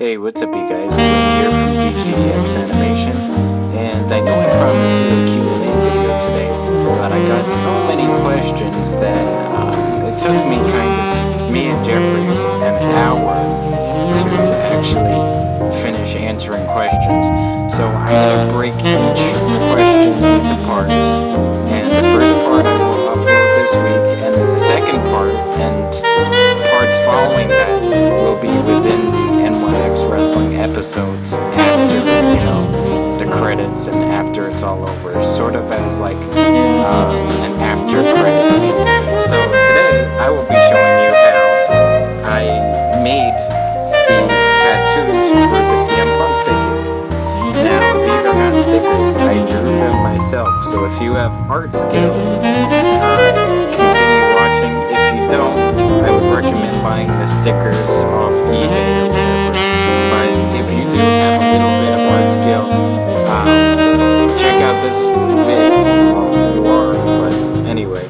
Hey, what's up you guys? Dwayne here from DGDX Animation, and I know I promised you a Q&A video today, but I got so many questions that it took me me and Jeffrey, an hour to actually finish answering questions. So I'm going to break each question into parts, and the first part I will upload this week, and the second part and parts following that will be within the NYX Wrestling episodes after, the credits and after it's all over, sort of as like an after credit scene. So today I will be showing you how I made these tattoos for the CM Punk figure. Now, these are not stickers, I drew them myself, so if you have art skills, continue watching. If you don't, I would recommend buying the stickers off eBay or whatever. But if you do have a little bit of art skill, check out this video. Well, you are, but anyway.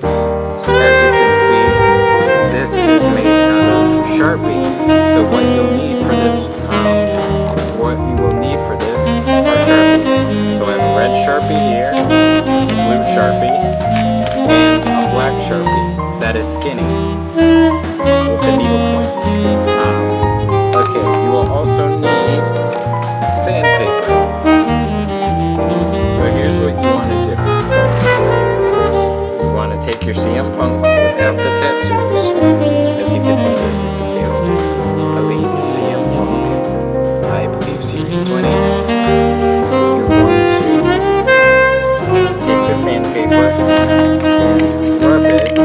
So as you can see, this is made out of Sharpie. So what you'll need for this, are Sharpies. So I have a red Sharpie here, a blue Sharpie, and a black Sharpie that is skinny with the needle point. Okay, you will also need sandpaper. So here's what you want to do. You want to take your CM Punk without the tattoos. As you can see, this is the new Elite CM Punk, I believe Series 20. You're going to take the sandpaper and rub it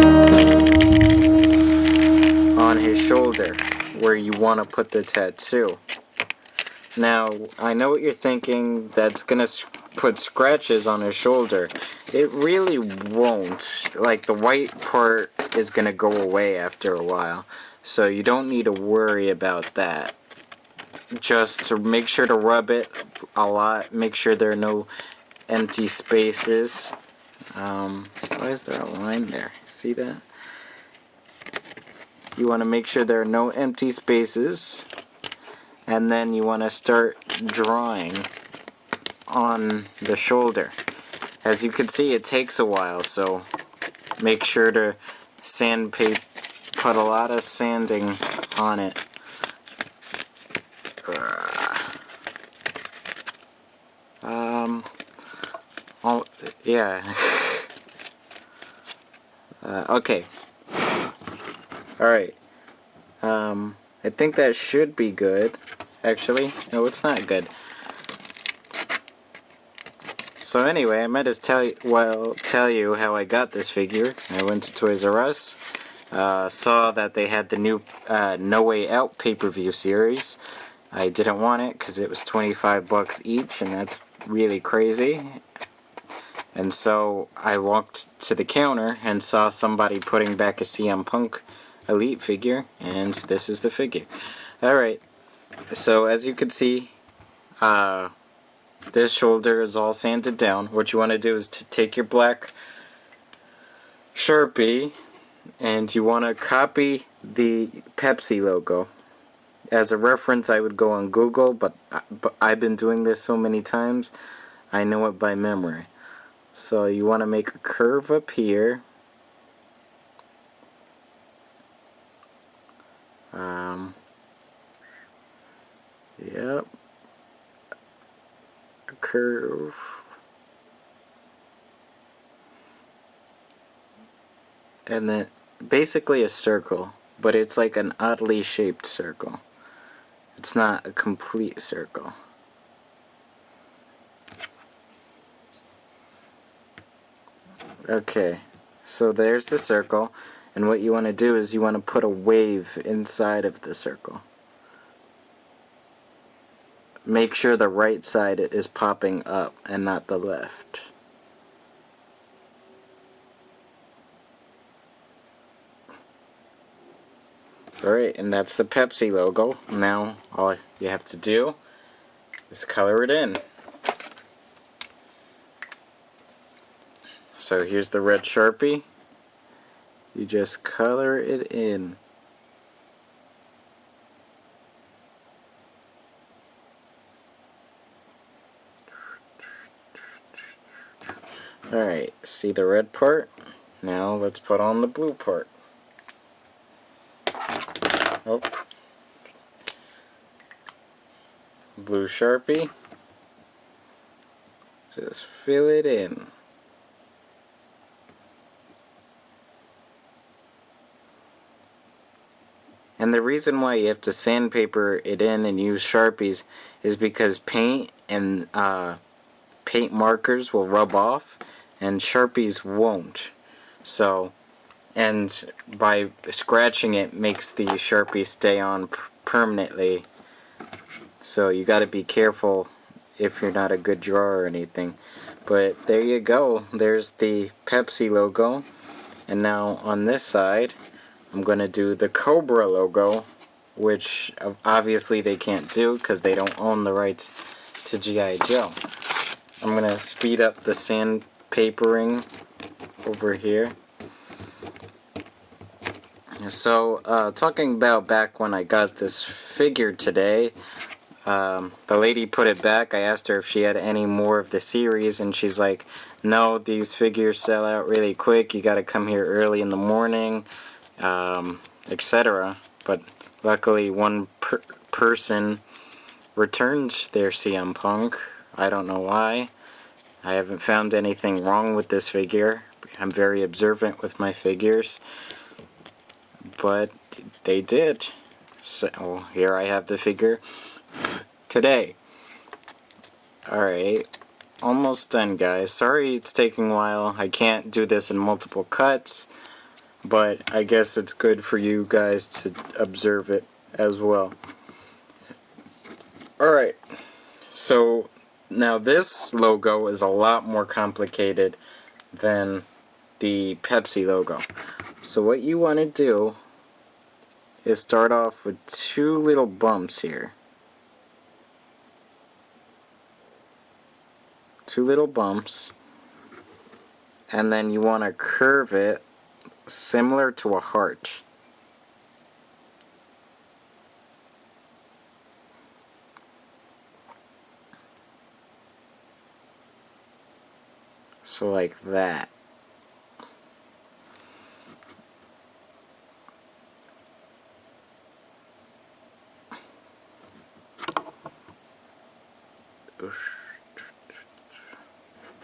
on his shoulder where you want to put the tattoo. Now, I know what you're thinking, that's going to put scratches on his shoulder. It really won't. Like, the white part is going to go away after a while, so you don't need to worry about that. Just to make sure to rub it a lot, make sure there are no empty spaces. Why is there a line there? See that? You want to make sure there are no empty spaces, and then you want to start drawing on the shoulder. As you can see, it takes a while, so make sure to put a lot of sanding on it. Yeah. Okay. Alright. I think that should be good. Actually, no, it's not good. So anyway, I might as tell you how I got this figure. I went to Toys R Us, saw that they had the new No Way Out pay-per-view series. I didn't want it because it was $25 each, and that's really crazy. And so I walked to the counter and saw somebody putting back a CM Punk Elite figure, and this is the figure. Alright, so as you can see, this shoulder is all sanded down. What you want to do is to take your black Sharpie, and you want to copy the Pepsi logo. As a reference, I would go on Google, but I've been doing this so many times, I know it by memory. So you want to make a curve up here. Yep. A curve. And then basically a circle, but it's like an oddly shaped circle. It's not a complete circle. Okay, so there's the circle, and what you want to do is you want to put a wave inside of the circle. Make sure the right side is popping up and not the left. Alright, and that's the Pepsi logo. Now all you have to do is color it in. So here's the red Sharpie. You just color it in. Alright, see the red part? Now let's put on the blue part. Oh. Blue Sharpie. Just fill it in. And the reason why you have to sandpaper it in and use Sharpies is because paint and paint markers will rub off and Sharpies won't. So, and by scratching it makes the Sharpie stay on permanently. So you got to be careful if you're not a good drawer or anything. But there you go. There's the Pepsi logo. And now on this side, I'm going to do the Cobra logo, which obviously they can't do because they don't own the rights to G.I. Joe. I'm going to speed up the sandpapering over here. So, talking about back when I got this figure today, the lady put it back. I asked her if she had any more of the series, and she's like, no, these figures sell out really quick. You gotta come here early in the morning, etc. But luckily, one person returned their CM Punk. I don't know why. I haven't found anything wrong with this figure. I'm very observant with my figures. But they did. So here I have the figure today. Alright, almost done, guys. Sorry it's taking a while. I can't do this in multiple cuts, but I guess it's good for you guys to observe it as well. Alright, so now this logo is a lot more complicated than the Pepsi logo. So what you want to do is start off with two little bumps here. Two little bumps. And then you want to curve it similar to a heart. So like that.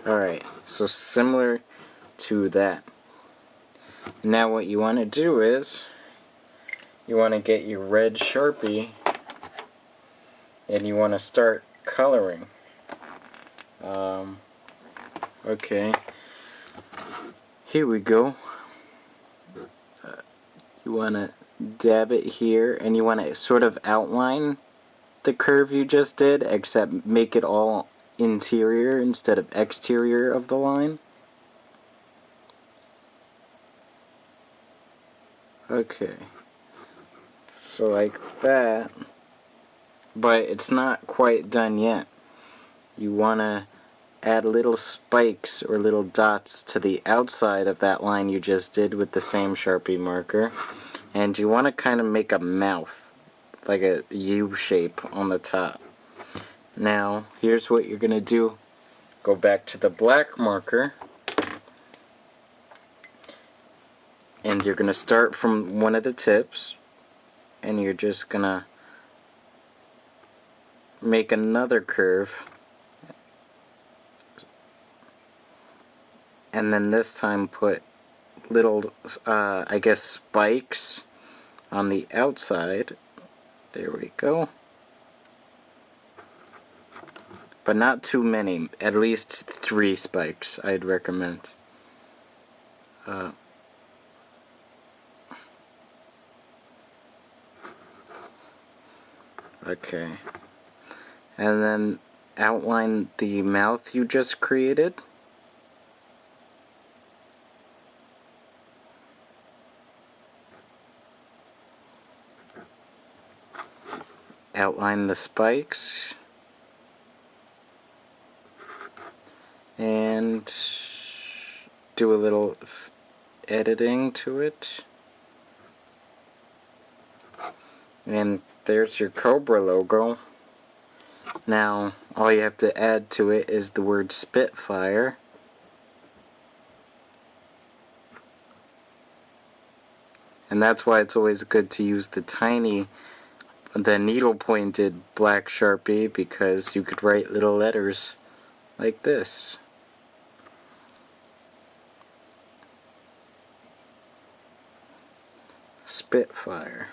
Alright, so similar to that. Now what you want to do is, you want to get your red Sharpie and you want to start coloring. Okay, here we go. You want to dab it here and you want to sort of outline the curve you just did, except make it all interior instead of exterior of the line. Okay, so like that, but it's not quite done yet. You want to add little spikes or little dots to the outside of that line you just did with the same Sharpie marker, and you want to kind of make a mouth, like a U shape on the top. Now, here's what you're going to do. Go back to the black marker, and you're going to start from one of the tips, and you're just going to make another curve, and then this time put little, I guess, spikes on the outside. There we go. But not too many. At least 3 spikes, I'd recommend. Okay. And then outline the mouth you just created. Outline the spikes. And do a little editing to it. And there's your Cobra logo. Now, all you have to add to it is the word Spitfire. And that's why it's always good to use the needle-pointed black Sharpie, because you could write little letters like this. Spitfire.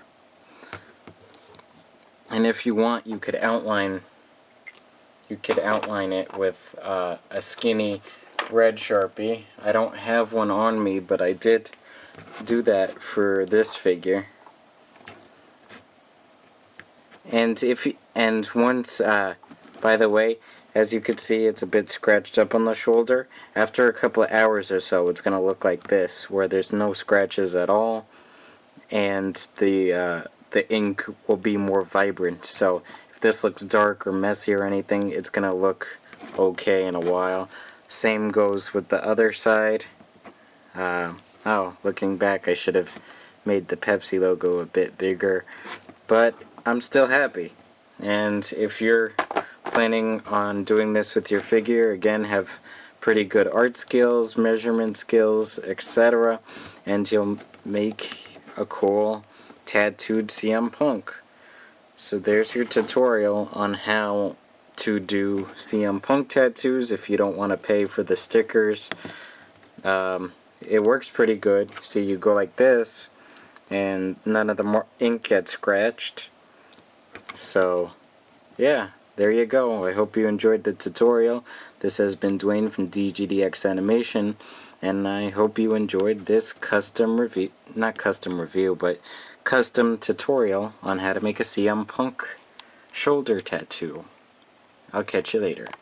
And if you want, you could outline it with a skinny red Sharpie. I don't have one on me, but I did do that for this figure. And once, by the way, as you could see, it's a bit scratched up on the shoulder. After a couple of hours or so, it's gonna look like this, where there's no scratches at all, and the ink will be more vibrant. So if this looks dark or messy or anything, it's gonna look okay in a while. Same goes with the other side. Oh, looking back, I should have made the Pepsi logo a bit bigger, but I'm still happy. And if you're planning on doing this with your figure, again, have pretty good art skills, measurement skills, etc., and you'll make a cool tattooed CM Punk. So there's your tutorial on how to do CM Punk tattoos if you don't want to pay for the stickers. It works pretty good. See, you go like this, and none of the ink gets scratched. So, yeah, there you go. I hope you enjoyed the tutorial. This has been Dwayne from DGDX Animation, and I hope you enjoyed this custom tutorial on how to make a CM Punk shoulder tattoo. I'll catch you later.